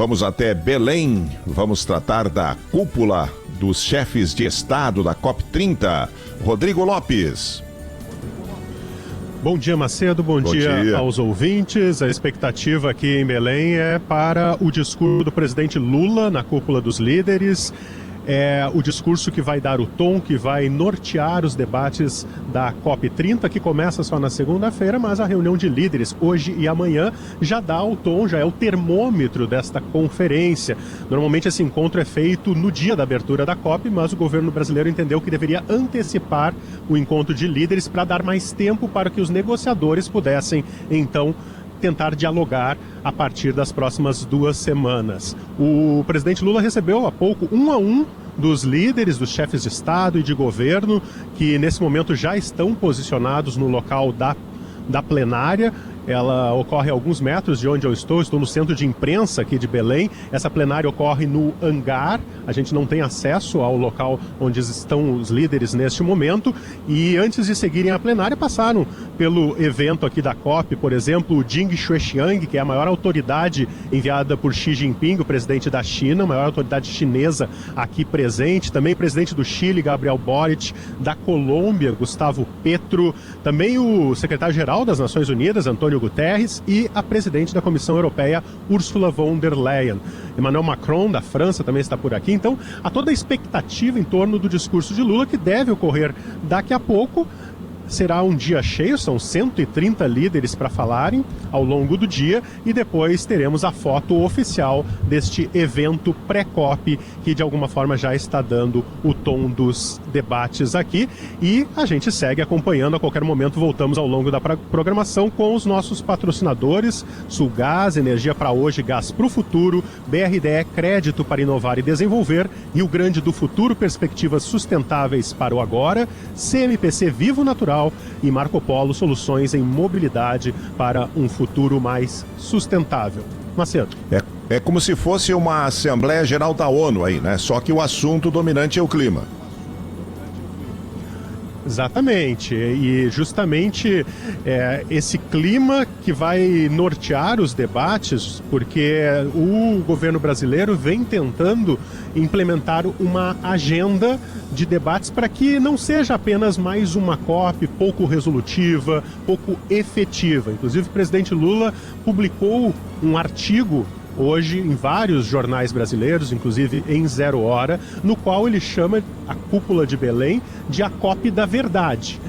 Vamos até Belém, vamos tratar da cúpula dos chefes de Estado da COP30. Rodrigo Lopes. Bom dia, Macedo. Bom dia aos ouvintes. A expectativa aqui em Belém é para o discurso do presidente Lula na cúpula dos líderes. É o discurso que vai dar o tom, que vai nortear os debates da COP30, que começa só na segunda-feira, mas a reunião de líderes hoje e amanhã já dá o tom, já é o termômetro desta conferência. Normalmente esse encontro é feito no dia da abertura da COP, mas o governo brasileiro entendeu que deveria antecipar o encontro de líderes para dar mais tempo para que os negociadores pudessem, então, tentar dialogar a partir das próximas 2 semanas. O presidente Lula recebeu há pouco, um a um, dos líderes, dos chefes de Estado e de governo, que nesse momento já estão posicionados no local da plenária. Ela ocorre a alguns metros de onde eu estou no centro de imprensa aqui de Belém. Essa plenária ocorre no hangar, a gente não tem acesso ao local onde estão os líderes neste momento. E antes de seguirem a plenária, passaram pelo evento aqui da COP, por exemplo, o Ding Xuexiang, que é a maior autoridade enviada por Xi Jinping, o presidente da China, a maior autoridade chinesa aqui presente. Também o presidente do Chile, Gabriel Boric, da Colômbia, Gustavo Petro, também o secretário-geral das Nações Unidas, Antônio Guterres, e a presidente da Comissão Europeia, Ursula von der Leyen. Emmanuel Macron, da França, também está por aqui. Então, há toda a expectativa em torno do discurso de Lula, que deve ocorrer daqui a pouco. Será um dia cheio, são 130 líderes para falarem ao longo do dia, e depois teremos a foto oficial deste evento pré-COP, que de alguma forma já está dando o tom dos debates aqui. E a gente segue acompanhando, a qualquer momento voltamos ao longo da programação com os nossos patrocinadores: Sulgás, energia para hoje, gás para o futuro; BRDE, crédito para inovar e desenvolver; Rio Grande do Futuro, perspectivas sustentáveis para o agora; CMPC Vivo Natural e Marco Polo, soluções em mobilidade para um futuro mais sustentável. Macedo. É como se fosse uma Assembleia Geral da ONU aí, né? Só que o assunto dominante é o clima. Exatamente, e justamente esse clima que vai nortear os debates, porque o governo brasileiro vem tentando implementar uma agenda de debates para que não seja apenas mais uma COP pouco resolutiva, pouco efetiva. Inclusive, o presidente Lula publicou um artigo hoje em vários jornais brasileiros, inclusive em Zero Hora, no qual ele chama a cúpula de Belém de a COP da verdade.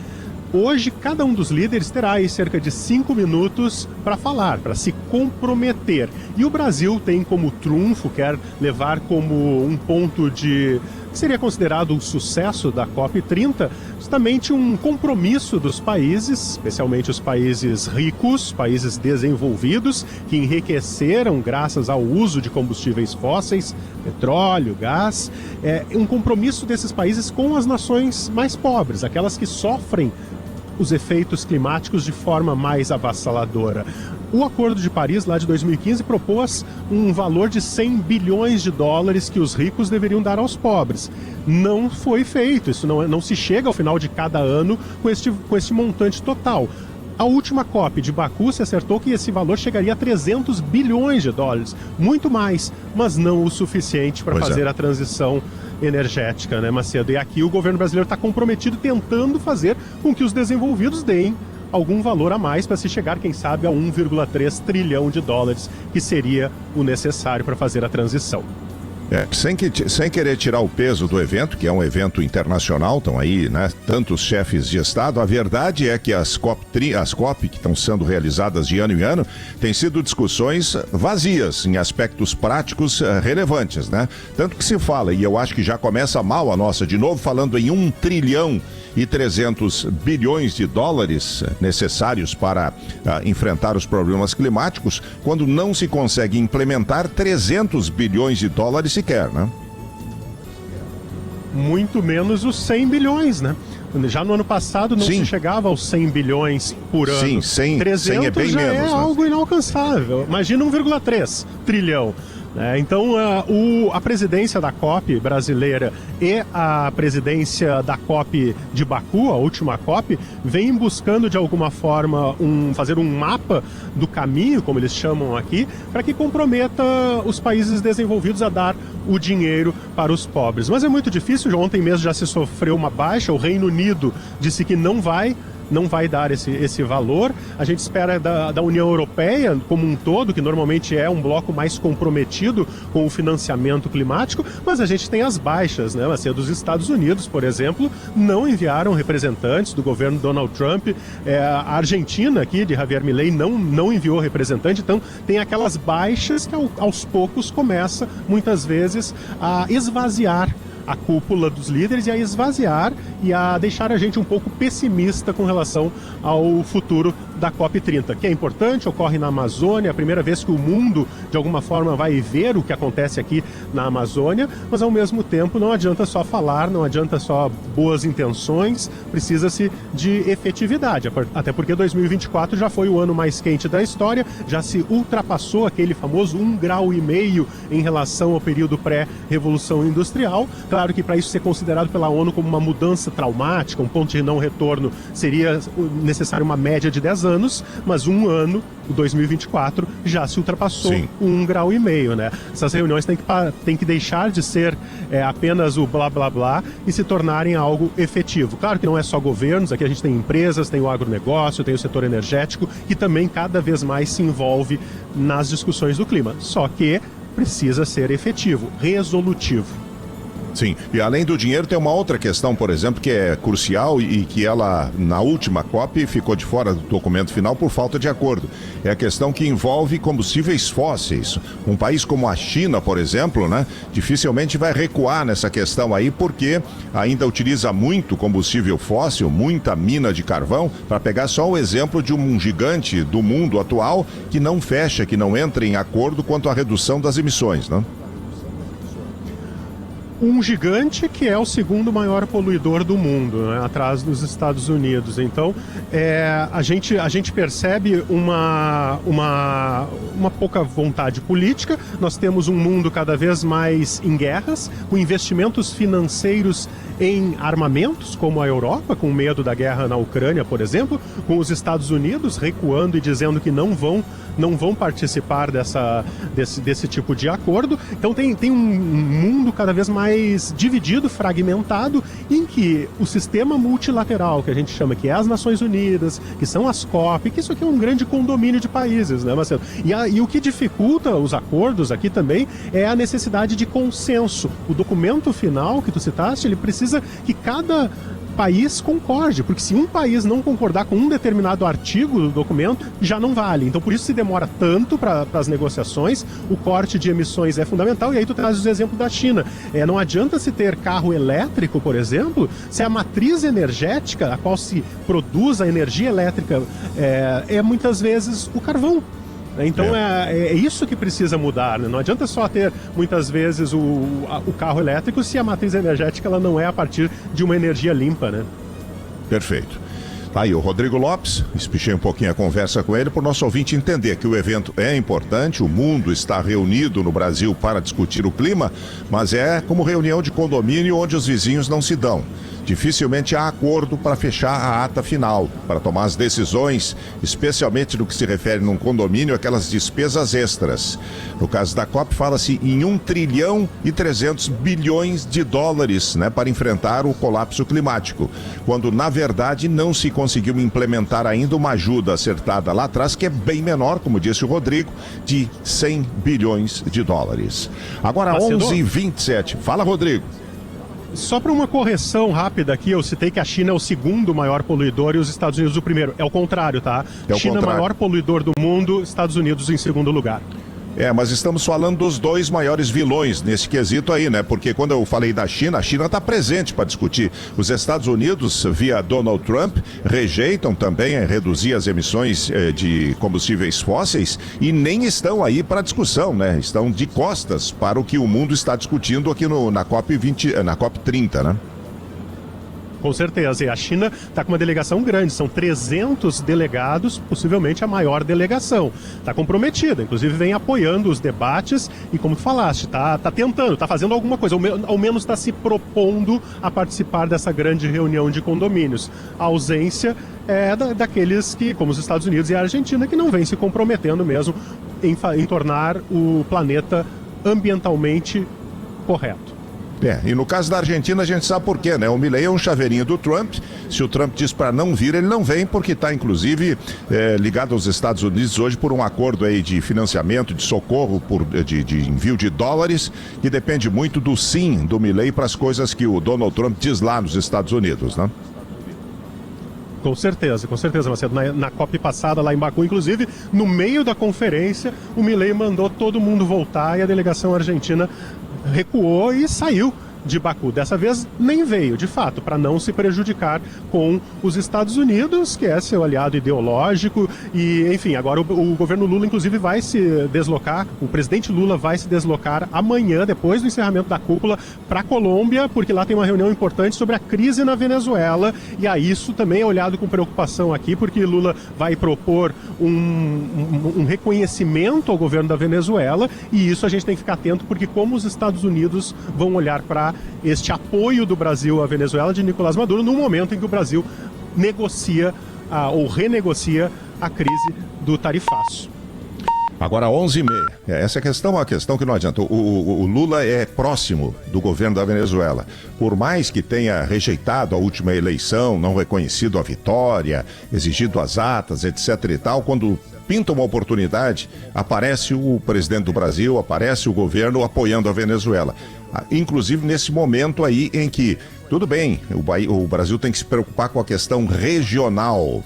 Hoje, cada um dos líderes terá aí cerca de 5 minutos para falar, para se comprometer. E o Brasil tem como trunfo, quer levar como um ponto que seria considerado um sucesso da COP30, justamente um compromisso dos países, especialmente os países ricos, países desenvolvidos, que enriqueceram graças ao uso de combustíveis fósseis, petróleo, gás, um compromisso desses países com as nações mais pobres, aquelas que sofrem os efeitos climáticos de forma mais avassaladora. O Acordo de Paris, lá de 2015, propôs um valor de 100 bilhões de dólares que os ricos deveriam dar aos pobres. Não foi feito, isso não se chega ao final de cada ano com este montante total. A última COP de Baku se acertou que esse valor chegaria a 300 bilhões de dólares, muito mais, mas não o suficiente para fazer a transição energética, né, Macedo? E aqui o governo brasileiro está comprometido, tentando fazer com que os desenvolvidos deem algum valor a mais para se chegar, quem sabe, a 1,3 trilhão de dólares, que seria o necessário para fazer a transição. Sem querer tirar o peso do evento, que é um evento internacional, estão aí, né, tantos chefes de Estado, a verdade é que as COP que estão sendo realizadas de ano em ano têm sido discussões vazias, em aspectos práticos relevantes, né? Tanto que se fala, e eu acho que já começa mal a nossa, de novo falando em 1 trilhão e 300 bilhões de dólares necessários para enfrentar os problemas climáticos, quando não se consegue implementar 300 bilhões de dólares sequer, né? Muito menos os 100 bilhões, né? Já no ano passado não se chegava aos 100 bilhões por ano. Sim, 100 é bem já menos. É algo inalcançável. Imagina 1,3 trilhão. Então, a presidência da COP brasileira e a presidência da COP de Baku, a última COP, vem buscando de alguma forma fazer um mapa do caminho, como eles chamam aqui, para que comprometa os países desenvolvidos a dar o dinheiro para os pobres. Mas é muito difícil, ontem mesmo já se sofreu uma baixa, o Reino Unido disse que não vai dar esse valor. A gente espera da União Europeia como um todo, que normalmente é um bloco mais comprometido com o financiamento climático, mas a gente tem as baixas, né? Assim, dos Estados Unidos, por exemplo, não enviaram representantes do governo Donald Trump. A Argentina aqui, de Javier Milei, não enviou representante. Então tem aquelas baixas que aos poucos começa, muitas vezes, a esvaziar a cúpula dos líderes e a esvaziar e a deixar a gente um pouco pessimista com relação ao futuro da COP30, que é importante, ocorre na Amazônia, é a primeira vez que o mundo, de alguma forma, vai ver o que acontece aqui na Amazônia, mas, ao mesmo tempo, não adianta só falar, não adianta só boas intenções, precisa-se de efetividade, até porque 2024 já foi o ano mais quente da história, já se ultrapassou aquele famoso 1,5 grau em relação ao período pré-revolução industrial. Claro que para isso ser considerado pela ONU como uma mudança traumática, um ponto de não retorno, seria necessário uma média de 10 anos, mas um ano, o 2024, já se ultrapassou. Sim. 1,5 grau, né? Essas reuniões têm que deixar de ser apenas o blá blá blá e se tornarem algo efetivo. Claro que não é só governos, aqui a gente tem empresas, tem o agronegócio, tem o setor energético, que também cada vez mais se envolve nas discussões do clima. Só que precisa ser efetivo, resolutivo. Sim, e além do dinheiro tem uma outra questão, por exemplo, que é crucial e que ela, na última COP, ficou de fora do documento final por falta de acordo. É a questão que envolve combustíveis fósseis. Um país como a China, por exemplo, né, dificilmente vai recuar nessa questão aí, porque ainda utiliza muito combustível fóssil, muita mina de carvão, para pegar só o exemplo de um gigante do mundo atual que não fecha, que não entra em acordo quanto à redução das emissões, né? Um gigante que é o segundo maior poluidor do mundo, né, atrás dos Estados Unidos. Então, a gente percebe uma pouca vontade política. Nós temos um mundo cada vez mais em guerras, com investimentos financeiros em armamentos, como a Europa, com medo da guerra na Ucrânia, por exemplo, com os Estados Unidos recuando e dizendo que não vão participar desse tipo de acordo. Então tem um mundo cada vez mais dividido, fragmentado, em que o sistema multilateral, que a gente chama que é as Nações Unidas, que são as COP, que isso aqui é um grande condomínio de países, né, Marcelo? E o que dificulta os acordos aqui também é a necessidade de consenso. O documento final que tu citaste, ele precisa que cada país concorde, porque se um país não concordar com um determinado artigo do documento, já não vale. Então, por isso se demora tanto para as negociações, o corte de emissões é fundamental, e aí tu traz o exemplo da China. Não adianta se ter carro elétrico, por exemplo, se a matriz energética, a qual se produz a energia elétrica, é muitas vezes o carvão. Então é isso que precisa mudar, né? Não adianta só ter, muitas vezes, o carro elétrico se a matriz energética ela não é a partir de uma energia limpa, né? Perfeito. Tá aí o Rodrigo Lopes, espichei um pouquinho a conversa com ele para o nosso ouvinte entender que o evento é importante, o mundo está reunido no Brasil para discutir o clima, mas é como reunião de condomínio onde os vizinhos não se dão. Dificilmente há acordo para fechar a ata final, para tomar as decisões, especialmente no que se refere num condomínio, aquelas despesas extras. No caso da COP, fala-se em 1 trilhão e 300 bilhões de dólares, né, para enfrentar o colapso climático, quando, na verdade, não se conseguiu implementar ainda uma ajuda acertada lá atrás, que é bem menor, como disse o Rodrigo, de 100 bilhões de dólares. Agora, 11h27. Fala, Rodrigo. Só para uma correção rápida aqui, eu citei que a China é o segundo maior poluidor e os Estados Unidos o primeiro. É o contrário, tá? China é o maior poluidor do mundo, Estados Unidos em segundo lugar. Mas estamos falando dos dois maiores vilões nesse quesito aí, né? Porque quando eu falei da China, a China está presente para discutir. Os Estados Unidos, via Donald Trump, rejeitam também reduzir as emissões de combustíveis fósseis e nem estão aí para discussão, né? Estão de costas para o que o mundo está discutindo aqui na COP30, né? Com certeza, e a China está com uma delegação grande, são 300 delegados, possivelmente a maior delegação. Está comprometida, inclusive vem apoiando os debates e, como tu falaste, está tentando, está fazendo alguma coisa, ao menos está se propondo a participar dessa grande reunião de condomínios. A ausência é daqueles que, como os Estados Unidos e a Argentina, que não vêm se comprometendo mesmo em tornar o planeta ambientalmente correto. E no caso da Argentina a gente sabe por quê, né? O Milei é um chaveirinho do Trump. Se o Trump diz para não vir, ele não vem, porque está inclusive ligado aos Estados Unidos hoje por um acordo aí de financiamento, de socorro, de envio de dólares, que depende muito do sim do Milei para as coisas que o Donald Trump diz lá nos Estados Unidos, né? Com certeza, Macedo. Na COP passada, lá em Baku, inclusive, no meio da conferência, o Milei mandou todo mundo voltar e a delegação argentina recuou e saiu de Baku. Dessa vez nem veio, de fato, para não se prejudicar com os Estados Unidos, que é seu aliado ideológico. E, enfim, agora o governo Lula, inclusive, vai se deslocar, o presidente Lula vai se deslocar amanhã, depois do encerramento da cúpula, para a Colômbia, porque lá tem uma reunião importante sobre a crise na Venezuela. E a isso também é olhado com preocupação aqui, porque Lula vai propor um reconhecimento ao governo da Venezuela, e isso a gente tem que ficar atento, porque como os Estados Unidos vão olhar para este apoio do Brasil à Venezuela de Nicolás Maduro no momento em que o Brasil negocia ou renegocia a crise do tarifaço. Agora 11h30. Essa é uma questão que não adianta. O Lula é próximo do governo da Venezuela. Por mais que tenha rejeitado a última eleição, não reconhecido a vitória, exigido as atas, etc. e tal, quando pinta uma oportunidade, aparece o presidente do Brasil, aparece o governo apoiando a Venezuela. Inclusive nesse momento aí em que, tudo bem, o Brasil tem que se preocupar com a questão regional,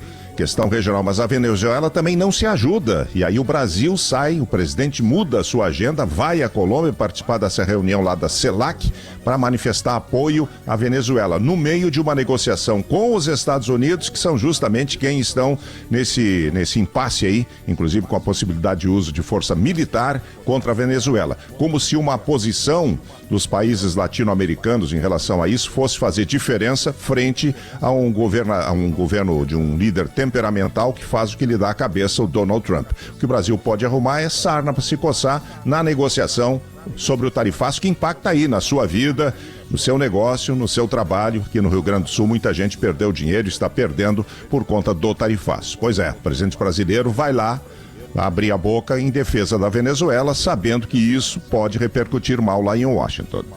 mas a Venezuela também não se ajuda. E aí o Brasil sai, o presidente muda a sua agenda, vai à Colômbia participar dessa reunião lá da CELAC para manifestar apoio à Venezuela, no meio de uma negociação com os Estados Unidos, que são justamente quem estão nesse impasse aí, inclusive com a possibilidade de uso de força militar contra a Venezuela. Como se uma posição dos países latino-americanos em relação a isso fosse fazer diferença frente a um governo de um líder temperamental que faz o que lhe dá a cabeça, o Donald Trump. O que o Brasil pode arrumar é sarna para se coçar na negociação sobre o tarifaço, que impacta aí na sua vida, no seu negócio, no seu trabalho. Aqui no Rio Grande do Sul muita gente perdeu dinheiro e está perdendo por conta do tarifaço. Pois é, o presidente brasileiro vai lá abrir a boca em defesa da Venezuela, sabendo que isso pode repercutir mal lá em Washington.